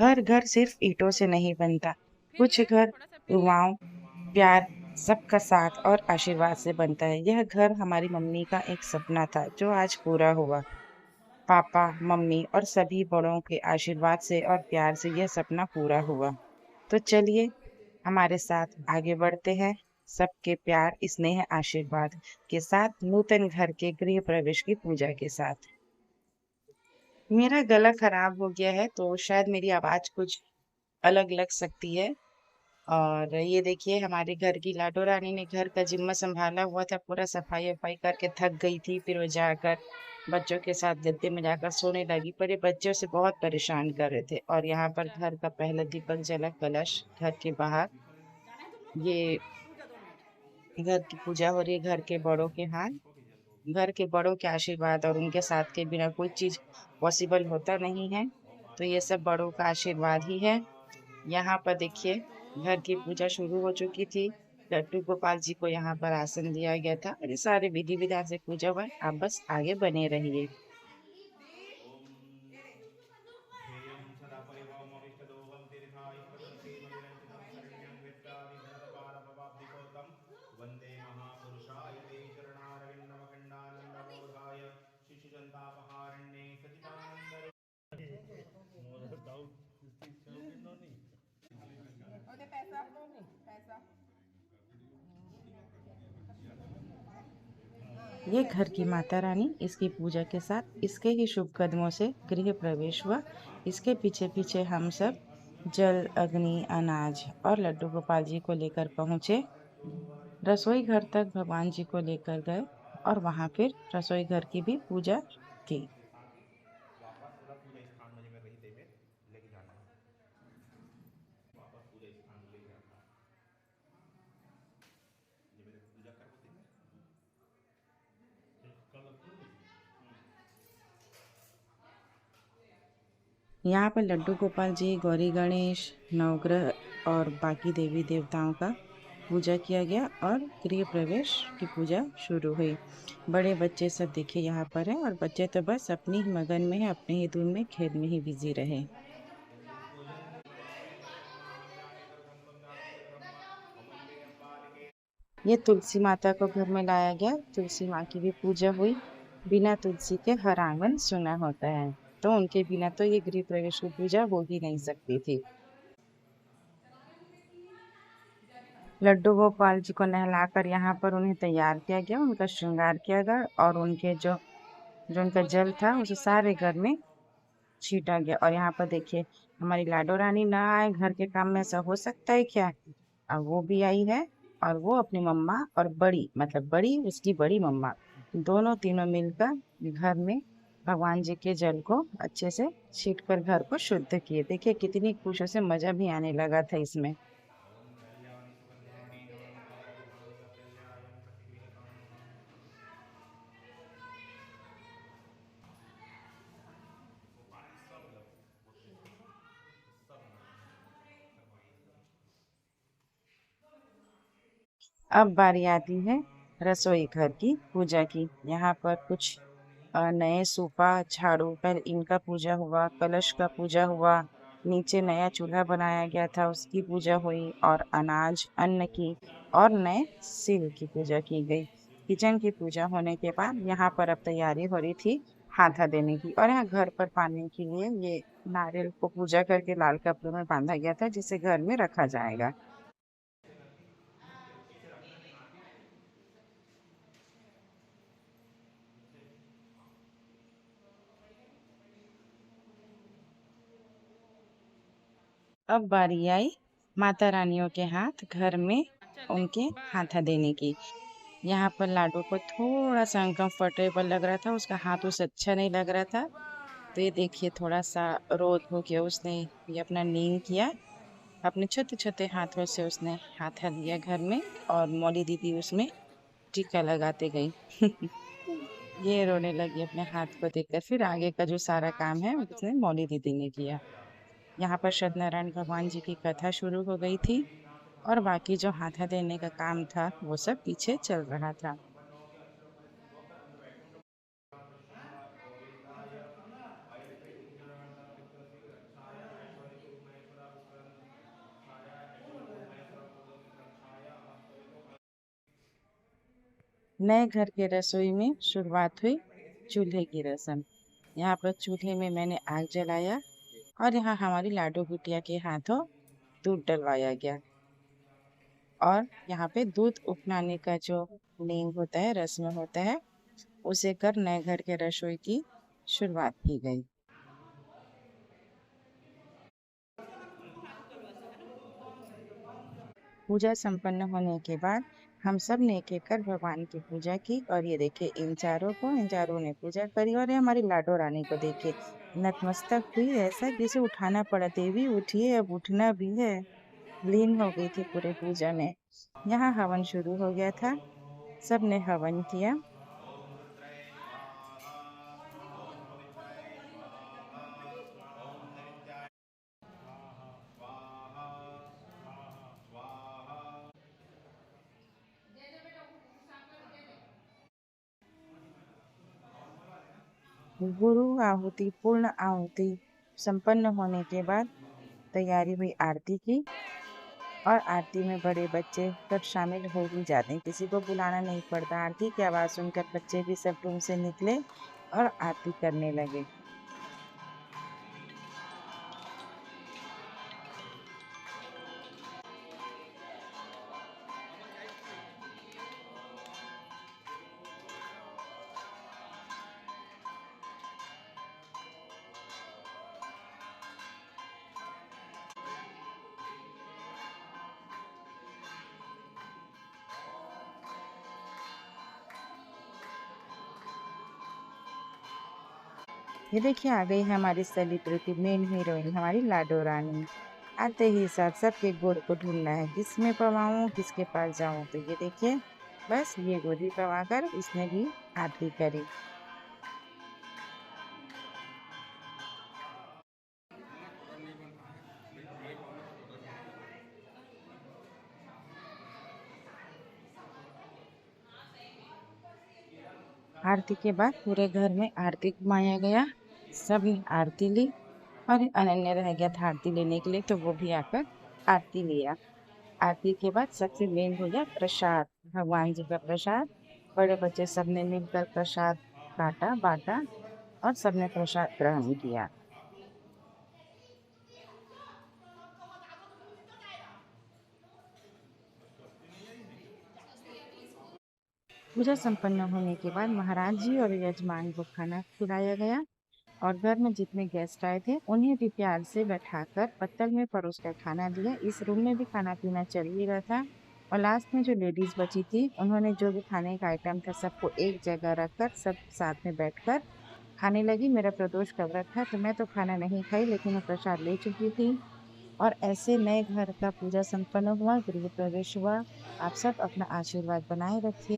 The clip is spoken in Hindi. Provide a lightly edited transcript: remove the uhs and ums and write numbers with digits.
हर घर सिर्फ ईंटों से नहीं बनता। कुछ घर युवाओं, प्यार, सबका साथ और आशीर्वाद से बनता है। यह घर हमारी मम्मी का एक सपना था जो आज पूरा हुआ। पापा, मम्मी और सभी बड़ों के आशीर्वाद से और प्यार से यह सपना पूरा हुआ। तो चलिए हमारे साथ आगे बढ़ते हैं, सबके प्यार, स्नेह, आशीर्वाद के साथ नूतन घर के गृह प्रवेश की पूजा के साथ। मेरा गला खराब हो गया है तो शायद मेरी आवाज कुछ अलग लग सकती है। और ये देखिए हमारे घर की लाडो रानी ने घर का जिम्मा संभाला हुआ था, पूरा सफाई वफाई करके थक गई थी। फिर वो जाकर बच्चों के साथ गद्दे में जाकर सोने लगी, पर ये बच्चों से बहुत परेशान कर रहे थे। और यहाँ पर घर का पहला दीपक जला, कलश घर के बाहर। ये घर की पूजा हो रही है घर के बड़ों के हाथ। घर के बड़ों के आशीर्वाद और उनके साथ के बिना कोई चीज पॉसिबल होता नहीं है। तो ये सब बड़ों का आशीर्वाद ही है। यहाँ पर देखिए घर की पूजा शुरू हो चुकी थी। लड्डू गोपाल जी को यहाँ पर आसन दिया गया था और ये सारे विधि विधान से पूजा हुआ है। आप बस आगे बने रहिए। ध्येयं सदा परिभवमविष्टदोहं तीर्थायुष्टदं श्रीमतिरञ्चितं शरण्यं गत्वा विघ्नहरपारभवाब्धिपोतं वन्दे महापुरुषाय ते चरणारविन्दमखण्डानन्दबोधाय शिशुसन्तापहारण्ये सचिदानन्दरूपाय ये घर की माता रानी, इसकी पूजा के साथ इसके ही शुभ कदमों से गृह प्रवेश हुआ। इसके पीछे पीछे हम सब जल, अग्नि, अनाज और लड्डू गोपाल जी को लेकर पहुंचे। रसोई घर तक भगवान जी को लेकर गए और वहां फिर रसोई घर की भी पूजा की। वापस पूरा पूजा स्थान में रही देवे लेके जाना है वापस पूजा स्थान में लेके जाना है ये मेरे पूजा कर होती है यहाँ पर लड्डू गोपाल जी, गौरी गणेश, नवग्रह और बाकी देवी देवताओं का पूजा किया गया और गृह प्रवेश की पूजा शुरू हुई। बड़े बच्चे सब देखिए यहाँ पर हैं और बच्चे तो बस अपनी ही मगन में है, अपने ही धुन में, खेल में ही बिजी रहे। ये तुलसी माता को घर में लाया गया, तुलसी माँ की भी पूजा हुई। बिना तुलसी के हर आंगन सुना होता है, तो उनके बिना तो ये गृह प्रवेश की पूजा हो ही नहीं सकती थी। लड्डू गोपाल जी को नहलाकर यहाँ पर उन्हें तैयार किया गया, उनका श्रृंगार किया गया और उनके जो जो उनका जल था उसे सारे घर में छीटा गया। और यहाँ पर देखिए हमारी लाडो रानी ना आए घर के काम में, ऐसा हो सकता है क्या? अब वो भी आई है और वो अपनी मम्मा और बड़ी, मतलब बड़ी उसकी बड़ी मम्मा, दोनों तीनों मिलकर घर में भगवान जी के जल को अच्छे से छीट कर घर को शुद्ध किए। देखिए कितनी खुशी से मजा भी आने लगा था इसमें। अब बारी आती है रसोई घर की पूजा की। यहाँ पर कुछ नए सोफा, झाड़ू, पहले इनका पूजा हुआ, कलश का पूजा हुआ, नीचे नया चूल्हा बनाया गया था उसकी पूजा हुई और अनाज, अन्न की और नए सिल की पूजा की गई। किचन की पूजा होने के बाद यहाँ पर अब तैयारी हो रही थी हाथा देने की। और यहाँ घर पर पानी के लिए ये नारियल को पूजा करके लाल कपड़े में बांधा गया था जिसे घर में रखा जाएगा। अब बारी आई माता रानियों के हाथ घर में उनके हाथा देने की। यहाँ पर लाडो को थोड़ा सा अनकंफर्टेबल लग रहा था, उसका हाथ उसे अच्छा नहीं लग रहा था। तो ये देखिए थोड़ा सा रोध हो गया, उसने ये अपना नींद किया, अपने छोटे छोटे हाथों से उसने हाथा दिया घर में और मौली दीदी उसमें टीका लगाते गई। ये रोने लगी अपने हाथ को देखकर। फिर आगे का जो सारा काम है उसने मौली दीदी ने किया। यहाँ पर सत्यनारायण भगवान जी की कथा शुरू हो गई थी और बाकी जो हाथा देने का काम था वो सब पीछे चल रहा था। नए घर के रसोई में शुरुआत हुई चूल्हे की रस्म। यहाँ पर चूल्हे में मैंने आग जलाया और यहाँ हमारी लाडो बिटिया के हाथों दूध डलवाया गया और यहाँ पे दूध उपनाने का जो नेम होता है, रस्म होता है, उसे कर नए घर के रसोई की शुरुआत की गई। पूजा संपन्न होने के बाद हम सब ने एक एक कर भगवान की पूजा की और ये देखिए इन चारों ने पूजा करी और ये हमारी लाडो रानी को देखिए नतमस्तक हुई, ऐसा जिसे उठाना पड़ा। देवी उठिए, अब उठना भी है। लीन हो गई थी पूरे पूजा में। यहाँ हवन शुरू हो गया था, सब ने हवन किया। गुरु आहुति पूर्ण आहुति संपन्न होने के बाद तैयारी हुई आरती की और आरती में बड़े बच्चे सब शामिल हो ही जाते हैं, किसी को बुलाना नहीं पड़ता। आरती की आवाज़ सुनकर बच्चे भी सब रूम से निकले और आरती करने लगे। ये देखिए आ गई है हमारी सेलिब्रिटी मेन हीरोइन हमारी लाडो रानी। आते ही साथ सबके गोद को ढूंढना है, किसमें पवाऊं किसके पास जाऊं। तो ये देखिए बस ये गोदी पवाकर इसने भी आरती करी। आरती के बाद पूरे घर में आरती घुमाया गया, सब ने आरती ली और अनन्या रह गया था आरती लेने के लिए, तो वो भी आकर आरती लिया। आरती के बाद सबसे मेन हो गया प्रसाद, भगवान जी का प्रसाद। बड़े बच्चे सबने मिलकर प्रसाद काटा बांटा और सबने प्रसाद ग्रहण किया। पूजा संपन्न होने के बाद महाराज जी और यजमान को खाना खिलाया गया और घर में जितने गेस्ट आए थे उन्हें भी प्यार से बैठाकर पत्तल में परोस कर खाना दिया। इस रूम में भी खाना पीना चल ही रहा था और लास्ट में जो लेडीज बची थी उन्होंने जो भी खाने का आइटम था सबको एक जगह रखकर सब साथ में बैठकर खाने लगी। मेरा प्रदोष का व्रत था तो मैं तो खाना नहीं खाई, लेकिन मैं प्रसाद ले चुकी थी। और ऐसे नए घर का पूजा संपन्न हुआ, गृह प्रवेश हुआ। आप सब अपना आशीर्वाद बनाए रखिए।